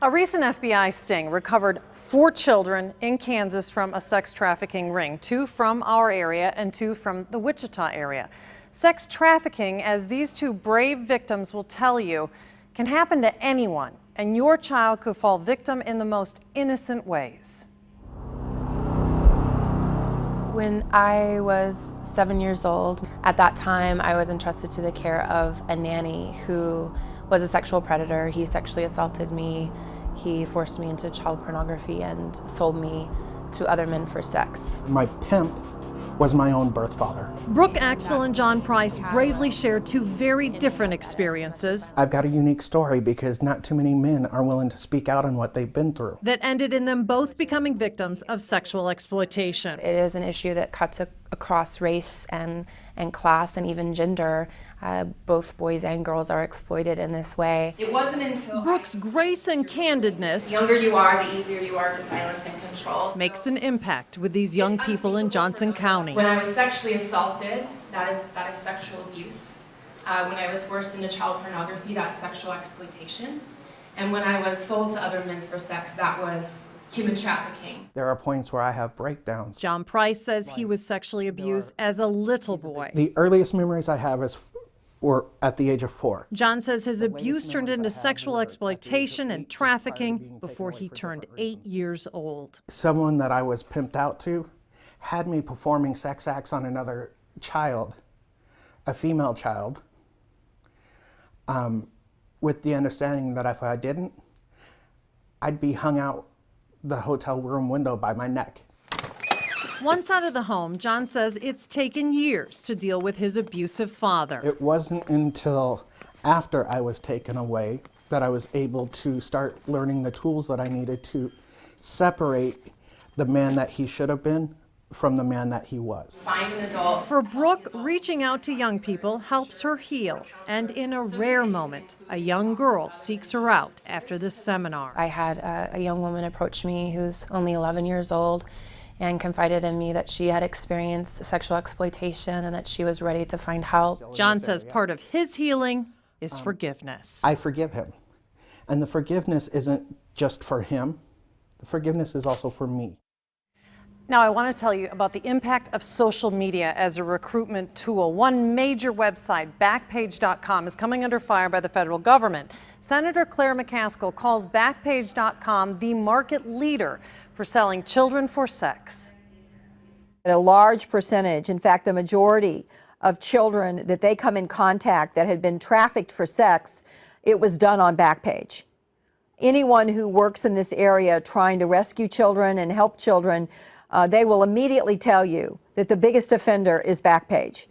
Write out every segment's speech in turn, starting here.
A recent FBI sting recovered 4 children in Kansas from a sex trafficking ring, 2 from our area and 2 from the Wichita area. Sex trafficking, as these 2 brave victims will tell you, can happen to anyone, and your child could fall victim in the most innocent ways. When I was 7 years old, at that time I was entrusted to the care of a nanny who was a sexual predator. He sexually assaulted me, he forced me into child pornography and sold me to other men for sex. My pimp was my own birth father. Brooke Axel and John Price bravely shared 2 very different experiences. I've got a unique story because not too many men are willing to speak out on what they've been through. That ended in them both becoming victims of sexual exploitation. It is an issue that cuts across race and class and even gender. Both boys and girls are exploited in this way. It wasn't until Brooke's grace and candidness, the younger you are, the easier you are to silence and control. makes an impact with these young people in Johnson County. When I was sexually assaulted, that is sexual abuse. When I was forced into child pornography, that's sexual exploitation. And when I was sold to other men for sex, that was human trafficking. There are points where I have breakdowns. John Price says he was sexually abused as a little boy. The earliest memories I have were at the age of 4. John says his abuse turned into sexual exploitation and trafficking before he turned 8 years old. Someone that I was pimped out to had me performing sex acts on another child, a female child, with the understanding that if I didn't, I'd be hung out the hotel room window by my neck. Once out of the home, John says it's taken years to deal with his abusive father. It wasn't until after I was taken away that I was able to start learning the tools that I needed to separate the man that he should have been from the man that he was. Find an adult. For Brooke, reaching out to young people helps her heal. And in a rare moment, a young girl seeks her out after this seminar. I had a young woman approach me who's only 11 years old and confided in me that she had experienced sexual exploitation and that she was ready to find help. John says part of his healing is forgiveness. I forgive him. And the forgiveness isn't just for him. The forgiveness is also for me. Now, I want to tell you about the impact of social media as a recruitment tool. One major website, Backpage.com, is coming under fire by the federal government. Senator Claire McCaskill calls Backpage.com the market leader for selling children for sex. A large percentage, in fact, the majority of children that they come in contact that had been trafficked for sex, it was done on Backpage. Anyone who works in this area trying to rescue children and help children, they will immediately tell you that the biggest offender is Backpage.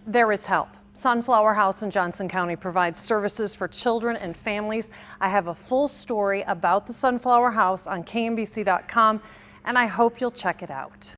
There is help. Sunflower House in Johnson County provides services for children and families. I have a full story about the Sunflower House on KMBC.com, and I hope you'll check it out.